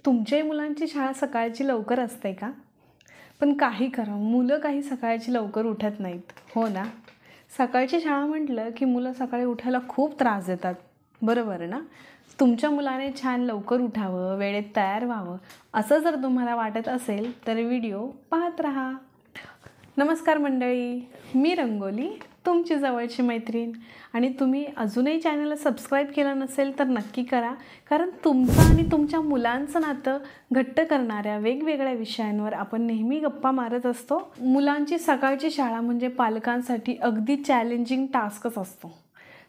तुमच्याही मुलांची शाळा सकाळची लवकर असते का? पण काही करा, मुलं काही सकाळची लवकर उठत नाहीत, हो ना? सकाळची शाळा म्हटलं की मुलं सकाळी उठायला खूप त्रास देतात, बरोबर ना? तुमच्या मुलाने छान लवकर उठावं, वेळेत तयार व्हावं, असं जर तुम्हाला वाटत असेल तर व्हिडिओ पाहत राहा. नमस्कार मंडळी, मी रंगोली, तुमची जवळची मैत्रीण. आणि तुम्ही अजूनही चॅनलला सबस्क्राईब केलं नसेल तर नक्की करा, कारण तुमचं आणि तुमच्या मुलांचं नातं घट्ट करणाऱ्या वेगवेगळ्या विषयांवर आपण नेहमी गप्पा मारत असतो. मुलांची सकाळची शाळा म्हणजे पालकांसाठी अगदी चॅलेंजिंग टास्कच असतो.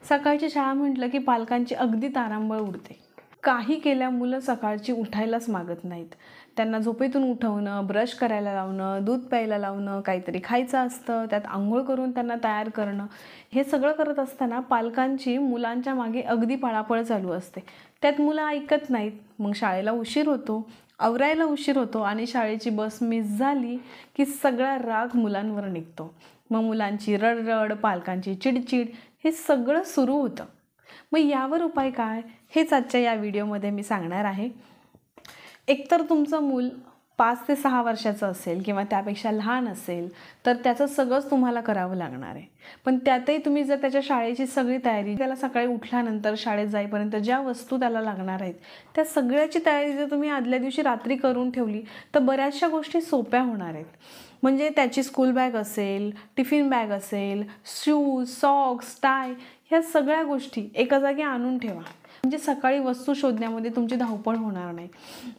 सकाळची शाळा म्हटलं की पालकांची अगदी तारांबळ उडते. काही केल्या मुलं सकाळची उठायलाच मागत नाहीत. त्यांना झोपेतून उठवणं, ब्रश करायला लावणं, दूध प्यायला लावणं, काहीतरी खायचं असतं, त्यात आंघोळ करून त्यांना तयार करणं, हे सगळं करत असताना पालकांची मुलांच्या मागे अगदी पळापळ चालू असते. त्यात मुलं ऐकत नाहीत. मग शाळेला उशीर होतो, आवरायला उशीर होतो आणि शाळेची बस मिस झाली की सगळा राग मुलांवर निघतो. मग मुलांची रडरड, पालकांची चिडचिड, हे सगळं सुरू होतं. मग यावर उपाय काय, हेच आजच्या या व्हिडिओमध्ये मी सांगणार आहे. एकतर तुमचं मूल 5 ते 6 वर्षाचं असेल किंवा त्यापेक्षा लहान असेल तर त्याचं सगळंच तुम्हाला करावं लागणार आहे. पण त्यातही तुम्ही जर त्याच्या शाळेची सगळी तयारी, त्याला सकाळी उठल्यानंतर शाळेत जाईपर्यंत ज्या वस्तू त्याला लागणार आहेत त्या सगळ्याची तयारी जर तुम्ही आदल्या दिवशी रात्री करून ठेवली तर बऱ्याचशा गोष्टी सोप्या होणार आहेत. म्हणजे त्याची स्कूल बॅग असेल, टिफिन बॅग असेल, शूज, सॉक्स, टाय, ह्या सगळ्या गोष्टी एका जागी आणून ठेवा. म्हणजे सकाळी वस्तू शोधण्यामध्ये तुमची धावपळ होणार नाही.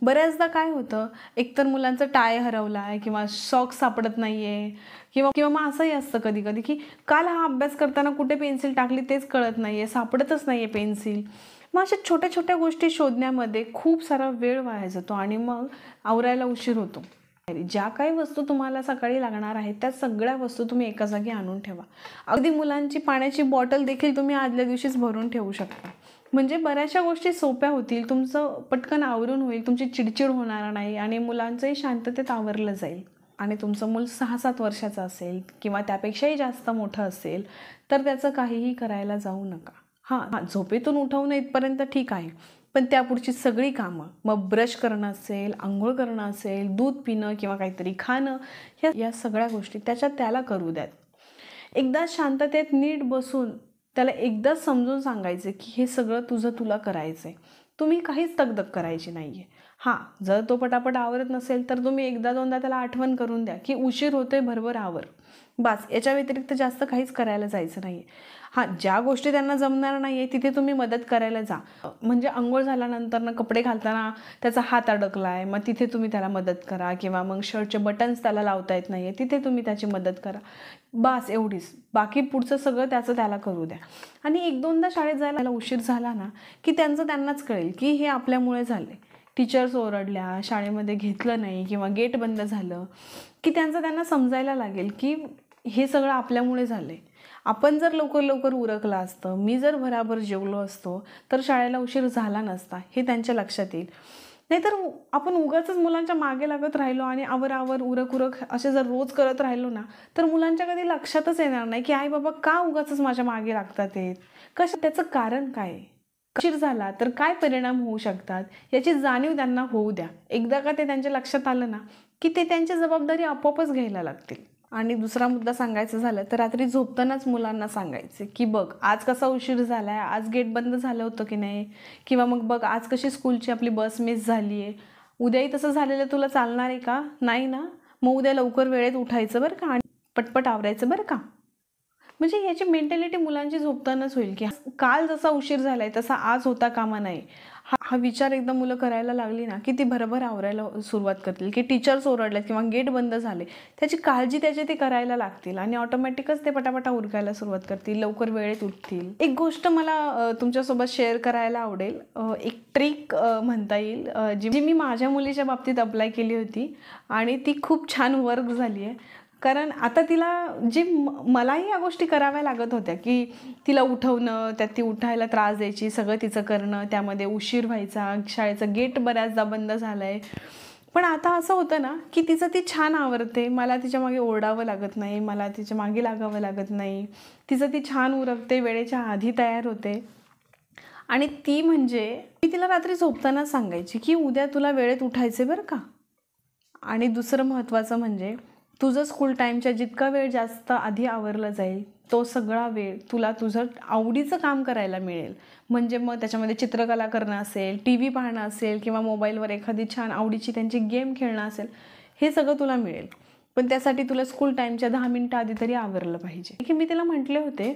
बऱ्याचदा काय होतं, एकतर मुलांचं टाय हरवला आहे किंवा सॉक्स सापडत नाही आहे किंवा मग असंही असतं कधी कधी की काल हा अभ्यास करताना कुठे पेन्सिल टाकली तेच कळत नाही आहे, सापडतच नाही आहे पेन्सिल. मग अशा छोट्या छोट्या गोष्टी शोधण्यामध्ये खूप सारा वेळ वाया जातो आणि मग आवरायला उशीर होतो. ज्या काही वस्तू तुम्हाला सकाळी लागणार आहेत त्या सगळ्या वस्तू तुम्ही एका जागी आणून ठेवा. अगदी मुलांची पाण्याची बॉटल देखील तुम्ही आदल्या दिवशीच भरून ठेवू शकता. म्हणजे बऱ्याचशा गोष्टी सोप्या होतील, तुमचं पटकन आवरून होईल, तुमची चिडचिड होणार नाही आणि मुलांचंही शांततेत आवरलं जाईल. आणि तुमचं मूल 6-7 वर्षाचं असेल किंवा त्यापेक्षाही जास्त मोठं असेल तर त्याचं काहीही करायला जाऊ नका. हां, झोपेतून उठवणं इथपर्यंत ठीक आहे, पण त्यापुढची सगळी कामं, मग ब्रश करणं असेल, आंघोळ करणं असेल, दूध पिणं किंवा काहीतरी खाणं, या सगळ्या गोष्टी त्याला करू द्यात. एकदा शांततेत नीट बसून त्याला एकदाच समजून सांगायचं की हे सगळं तुला करायचं आहे, तुम्ही काहीच दगदग करायची नाही आहे. हां, जर तो पटापट आवरत नसेल तर तुम्ही एकदा दोनदा त्याला आठवण करून द्या की उशीर होतोय, भरभर आवर, बस. याच्या व्यतिरिक्त जास्त काहीच करायला जायचं नाही. हां, ज्या गोष्टी त्यांना जमणार नाही आहे तिथे तुम्ही मदत करायला जा. म्हणजे अंघोळ झाल्यानंतर कपडे घालताना त्याचा हात अडकला आहे, मग तिथे तुम्ही त्याला मदत करा. किंवा मग शर्टचे बटन्स त्याला लावता येत नाही आहे, तिथे तुम्ही त्याची मदत करा. बस एवढीच. बाकी पुढचं सगळं त्याला करू द्या. आणि 1-2दा शाळेत जायला उशीर झाला ना की त्यांनाच कळेल की हे आपल्यामुळे झाले. टीचर्स ओरडल्या, शाळेमध्ये घेतलं नाही किंवा गेट बंद झालं की त्यांना समजायला लागेल की हे सगळं आपल्यामुळे झालं आहे. आपण जर लवकर उरकलं असतं, मी जर भराभर जेवलो असतो तर शाळेला उशीर झाला नसता, हे त्यांच्या लक्षात येईल. नाहीतर आपण उगाचच मुलांच्या मागे लागत राहिलो आणि आवर उरक असे जर रोज करत राहिलो ना तर मुलांच्या कधी लक्षातच येणार नाही की आई बाबा का उगाचच माझ्या मागे लागतात आहेत, त्याचं कारण काय, उशीर झाला तर काय परिणाम होऊ शकतात, याची जाणीव त्यांना होऊ द्या. एकदा का ते त्यांच्या लक्षात आलं ना की ते त्यांची जबाबदारी आपोआपच घ्यायला लागतील. आणि दुसरा मुद्दा सांगायचं झालं तर रात्री झोपतानाच मुलांना सांगायचे की बघ आज कसा उशीर झालाय, आज गेट बंद झालं होतं की नाही, किंवा मग बघ आज कशी स्कूलची आपली बस मिस झाली आहे, उद्याही तसं झालेलं तुला चालणार आहे का, नाही ना, मग उद्या लवकर वेळेत उठायचं बरं का आणि पटपट आवरायचं बरं का. म्हणजे याची मेंटॅलिटी मुलांची झोपतानाच होईल की काल जसा उशीर झालाय तसा आज होता कामा नये. हा विचार एकदा मुलं करायला लागली ना की ती भरभर आवरायला सुरुवात करतील. की टीचर्स ओरडल्यात किंवा गेट बंद झाले, त्याची काळजी ते करायला लागतील आणि ऑटोमॅटिकच ते पटापटा उरकायला सुरुवात करतील, लवकर वेळेत उठतील. एक गोष्ट मला तुमच्यासोबत शेअर करायला आवडेल, एक ट्रिक म्हणता येईल, जी मी माझ्या मुलीच्या बाबतीत अप्लाय केली होती आणि ती खूप छान वर्क झाली आहे. कारण आता तिला मलाही या गोष्टी कराव्या लागत होत्या की तिला उठवणं, त्यात ती उठायला त्रास द्यायची, सगळं तिचं करणं, त्यामध्ये उशीर व्हायचा, शाळेचं गेट बऱ्याचदा बंद झालं आहे. पण आता असं होतं ना की ती छान आवरते, मला तिच्या मागे ओरडावं लागत नाही, मला तिच्या मागे लागावं लागत नाही, ती छान उरकते, वेळेच्या आधी तयार होते आणि ती म्हणजे मी तिला रात्री झोपताना सांगायची की उद्या तुला वेळेत उठायचे बरं का. आणि दुसरं महत्त्वाचं म्हणजे तुझं स्कूल टाईमच्या जितका वेळ जास्त आधी आवरला जाईल तो सगळा वेळ तुला तुझं आवडीचं काम करायला मिळेल. म्हणजे मग त्याच्यामध्ये चित्रकला करणं असेल, टी व्ही पाहणं असेल किंवा मोबाईलवर एखादी छान आवडीची त्यांची गेम खेळणं असेल, हे सगळं तुला मिळेल. पण त्यासाठी तुला स्कूल टाईमच्या 10 मिनटं आधी तरी आवरलं पाहिजे. की मी तिला म्हटले होते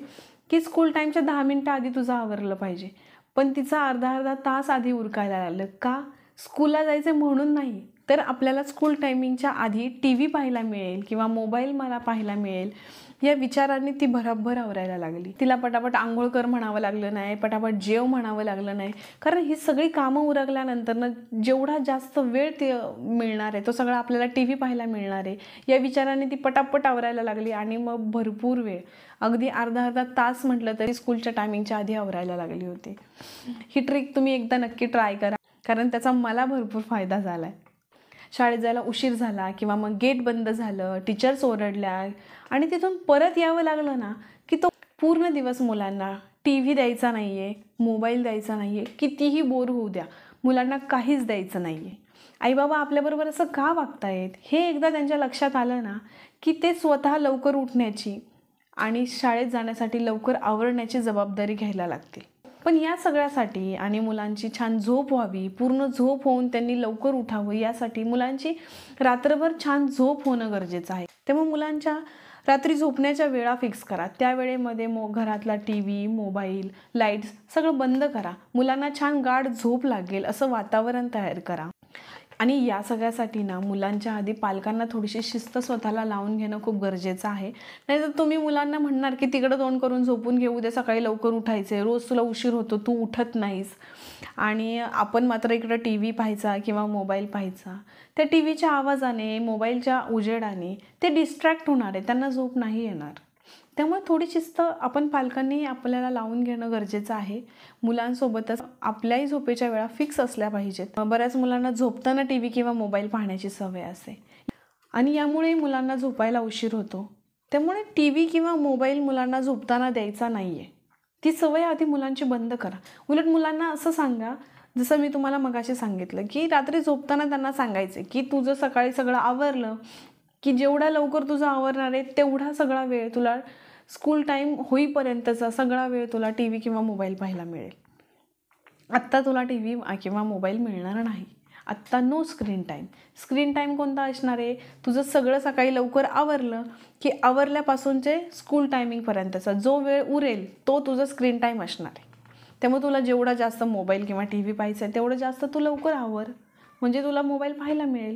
की स्कूल टाईमच्या 10 मिनटं आधी तुझं आवरलं पाहिजे. पण तिचा अर्धा तास आधी उरकायला लागलं. का? स्कूलला जायचं म्हणून नाही, तर आपल्याला स्कूल टायमिंगच्या आधी टी व्ही पाहायला मिळेल किंवा मोबाईल मला पाहायला मिळेल या विचाराने ती भराभर आवरायला लागली. तिला पटापट आंघोळ कर म्हणावं लागलं नाही, पटापट जेव म्हणावं लागलं नाही. कारण ही सगळी कामं उरकल्यानंतर ना जेवढा जास्त वेळ ते मिळणार आहे तो सगळा आपल्याला टी व्ही पाहायला मिळणार आहे या विचाराने ती पटापट आवरायला लागली. आणि मग भरपूर वेळ, अगदी अर्धा तास म्हटलं तरी स्कूलच्या टायमिंगच्या आधी आवरायला लागली होती. ही ट्रिक तुम्ही एकदा नक्की ट्राय करा, कारण त्याचा मला भरपूर फायदा झाला आहे. शाळेत जायला उशीर झाला किंवा मग गेट बंद झालं, टीचर्स ओरडल्या आणि तिथून परत यावं लागलं ना की तो पूर्ण दिवस मुलांना टी व्ही द्यायचा नाही आहे, मोबाईल द्यायचा नाही आहे, कितीही बोर होऊ द्या, मुलांना काहीच द्यायचं नाही आहे. आईबाबा आपल्याबरोबर असं का वागतायत हे एकदा त्यांच्या लक्षात आलं ना की ते स्वतः लवकर उठण्याची आणि शाळेत जाण्यासाठी लवकर आवरण्याची जबाबदारी घ्यायला लागतील. पण या सगळ्यासाठी आणि मुलांची छान झोप व्हावी, पूर्ण झोप होऊन त्यांनी लवकर उठावं, यासाठी मुलांची रात्रभर छान झोप होणं गरजेचं आहे. त्यामुळे मुलांच्या रात्री झोपण्याच्या वेळा फिक्स करा. त्या वेळेमध्ये घरातला टी व्ही, मोबाईल, लाईट्स सगळं बंद करा. मुलांना छान गाढ झोप लागेल असं वातावरण तयार करा. आणि या सगळ्यासाठी ना मुलांच्या आधी पालकांना थोडीशी शिस्त स्वतःला लावून घेणं खूप गरजेचं आहे. नाहीतर तुम्ही मुलांना म्हणणार की तिकडं तोंड करून झोपून घेऊ दे, सकाळी लवकर उठायचे, रोज तुला उशीर होतो, तू उठत नाहीस. आणि आपण मात्र इकडं टी व्ही पाहायचा किंवा मोबाईल पाहायचा. त्या टी व्हीच्या आवाजाने, मोबाईलच्या उजेडाने ते डिस्ट्रॅक्ट होणार आहे, त्यांना झोप नाही येणार. त्यामुळे थोडी शिस्त आपण पालकांनी आपल्याला लावून घेणं गरजेचं आहे. मुलांसोबतच आपल्याही झोपेच्या वेळा फिक्स असल्या पाहिजेत. बऱ्याच मुलांना झोपताना टी व्ही किंवा मोबाईल पाहण्याची सवय असते आणि यामुळे मुलांना झोपायला उशीर होतो. त्यामुळे टी व्ही किंवा मोबाईल मुलांना झोपताना द्यायचा नाही आहे. ती सवय आधी मुलांची बंद करा. उलट मुलांना असं सांगा, जसं मी तुम्हाला मगाशी सांगितलं की रात्री झोपताना त्यांना सांगायचं की तुझं सकाळी सगळं आवरलं की जेवढा लवकर तुझं आवरणार आहे तेवढा सगळा वेळ तुला स्कूल टाईम होईपर्यंतचा सगळा वेळ तुला टी व्ही किंवा मोबाईल पाहायला मिळेल. आत्ता तुला टी व्ही किंवा मोबाईल मिळणार नाही. आत्ता no screen time. Screen time कोणता असणार आहे? तुझं सगळं सकाळी लवकर आवरलं की आवरल्यापासूनचे स्कूल टायमिंगपर्यंतचा जो वेळ उरेल तो तुझं स्क्रीन टाईम असणार आहे. त्यामुळे तुला जेवढा जास्त मोबाईल किंवा टी व्ही पाहायचा आहे तेवढं जास्त तू लवकर आवर, म्हणजे तुला मोबाईल पाहायला मिळेल.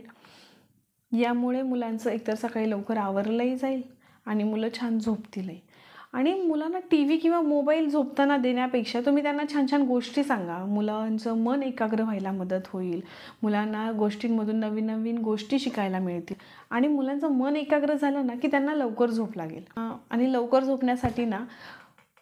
यामुळे मुलांचं एकतर सकाळी लवकर आवरलंही जाईल आणि मुलं छान झोपतीलही. आणि मुलांना टी व्ही किंवा मोबाईल झोपताना देण्यापेक्षा तुम्ही त्यांना छान छान गोष्टी सांगा. मुलांचं मन एकाग्र व्हायला मदत होईल. मुलांना गोष्टींमधून नवीन नवीन गोष्टी शिकायला मिळतील आणि मुलांचं मन एकाग्र झालं ना की त्यांना लवकर झोप लागेल. आणि लवकर झोपण्यासाठी ना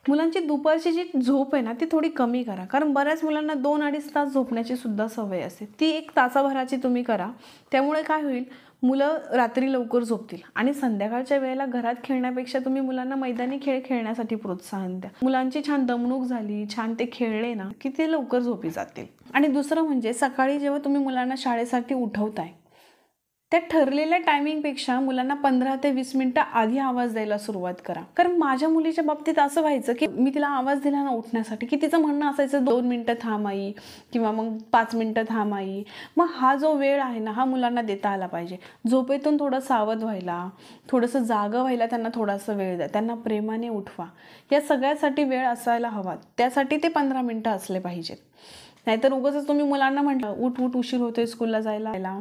मुलांची दुपारची जी झोप आहे ना ती थोडी कमी करा. कारण बऱ्याच मुलांना 2-2.5 तास झोपण्याची सुद्धा सवय असते. ती 1 तासाभराची तुम्ही करा. त्यामुळे काय होईल, मुलं रात्री लवकर झोपतील. आणि संध्याकाळच्या वेळेला घरात खेळण्यापेक्षा तुम्ही मुलांना मैदानी खेळ खेळण्यासाठी प्रोत्साहन द्या. मुलांची छान दमणूक झाली, छान ते खेळले ना की ते लवकर झोपी जातील. आणि दुसरं म्हणजे सकाळी जेव्हा तुम्ही मुलांना शाळेसाठी उठवताय त्या ठरलेल्या टायमिंगपेक्षा मुलांना 15 ते 20 मिनिटं आधी आवाज द्यायला सुरुवात करा. कारण माझ्या मुलीच्या बाबतीत असं व्हायचं की मी तिला आवाज दिला ना उठण्यासाठी की तिचं म्हणणं असायचं 2 मिनिटं थांब आई किंवा मग 5 मिनिटं थांब आई. मग हा जो वेळ आहे ना हा मुलांना देता आला पाहिजे. झोपेतून थोडं सावध व्हायला, थोडंसं जागं व्हायला त्यांना थोडासा वेळ द्या. त्यांना प्रेमाने उठवा. या सगळ्यासाठी वेळ असायला हवा. त्यासाठी ते 15 मिनिटं असले पाहिजेत. नाहीतर उगाच तुम्ही मुलांना म्हटलं उठ उठ उशीर होतोय स्कूलला जायला,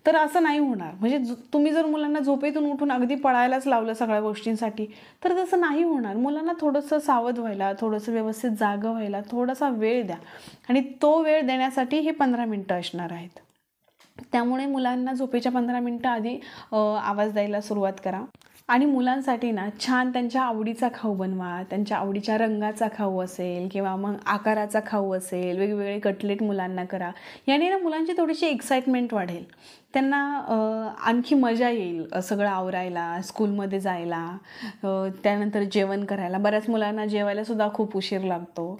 तर असं नाही होणार. म्हणजे तुम्ही जर मुलांना झोपेतून उठून अगदी पळायलाच लावलं सगळ्या गोष्टींसाठी तर तसं नाही होणार. मुलांना थोडंसं सावध व्हायला, थोडंसं व्यवस्थित जागं व्हायला थोडासा वेळ द्या. आणि तो वेळ देण्यासाठी हे 15 मिनिटं असणार आहेत. त्यामुळे मुलांना झोपेच्या 15 मिनिटं आधी आवाज द्यायला सुरुवात करा. आणि मुलांसाठी ना छान त्यांच्या आवडीचा खाऊ बनवा. त्यांच्या आवडीच्या रंगाचा खाऊ असेल किंवा मग आकाराचा खाऊ असेल, वेगवेगळे कटलेट मुलांना करा. याने ना मुलांची थोडीशी एक्साइटमेंट वाढेल. त्यांना आणखी मजा येईल सगळं आवरायला, स्कूलमध्ये जायला, त्यानंतर जेवण करायला. बऱ्याच मुलांना जेवायला सुद्धा खूप उशीर लागतो.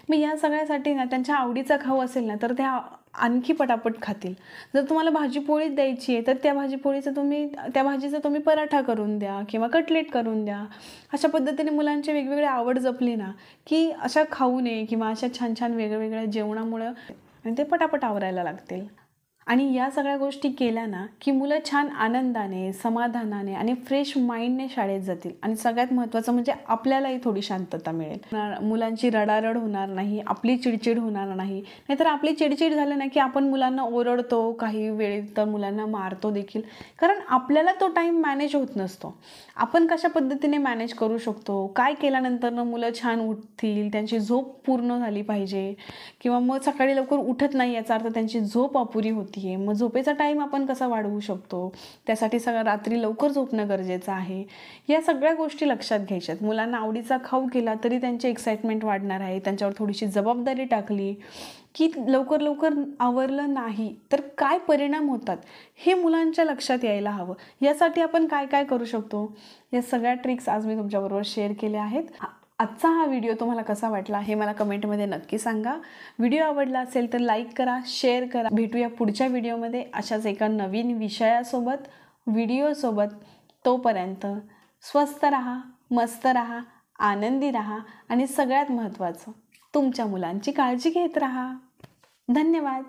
मग या सगळ्यासाठी ना त्यांच्या आवडीचा खाऊ असेल ना तर त्या आणखी पटापट खातील. जर तुम्हाला भाजीपोळीच द्यायची आहे तर त्या भाजीचा तुम्ही पराठा करून द्या किंवा कटलेट करून द्या. अशा पद्धतीने मुलांची वेगवेगळी आवड जपली ना की अशा खाऊने किंवा अशा छान छान वेगवेगळ्या जेवणामुळं ते पटापट आवरायला लागतील. आणि या सगळ्या गोष्टी केल्या ना की मुलं छान आनंदाने, समाधानाने आणि फ्रेश माइंडने शाळेत जातील. आणि सगळ्यात महत्त्वाचं म्हणजे आपल्यालाही थोडी शांतता मिळेल. मुलांची रडारड होणार नाही, आपली चिडचिड होणार नाही. नाहीतर आपली चिडचिड झाली ना की आपण मुलांना ओरडतो, काही वेळेत तर मुलांना मारतो देखील, कारण आपल्याला तो टाईम मॅनेज होत नसतो. आपण कशा पद्धतीने मॅनेज करू शकतो, काय केल्यानंतर मुलं छान उठतील, त्यांची झोप पूर्ण झाली पाहिजे, किंवा मग सकाळी लवकर उठत नाही याचा अर्थ त्यांची झोप अपुरी होती आहे. मग झोपेचा टाईम आपण कसा वाढवू शकतो, त्यासाठी रात्री लवकर झोपणं गरजेचं आहे. या सगळ्या गोष्टी लक्षात घ्यायच्यात. मुलांना आवडीचा खाऊ केला तरी त्यांची एक्साइटमेंट वाढणार आहे. त्यांच्यावर थोडीशी जबाबदारी टाकली की लवकर लवकर आवरलं नाही तर काय परिणाम होतात हे मुलांच्या लक्षात यायला हवं. यासाठी आपण काय काय करू शकतो, या सगळ्या ट्रिक्स आज मी तुमच्याबरोबर शेअर केल्या आहेत. आजचा हा व्हिडिओ तुम्हाला कसा वाटला हे मला कमेंटमध्ये नक्की सांगा. व्हिडिओ आवडला असेल तर लाईक करा, शेअर करा. भेटूया पुढच्या व्हिडिओमध्ये अशाच एका नवीन विषयासोबत, व्हिडिओसोबत. तोपर्यंत स्वस्थ राहा, मस्त राहा, आनंदी राहा आणि सगळ्यात महत्त्वाचं तुमच्या मुलांची काळजी घेत राहा. धन्यवाद.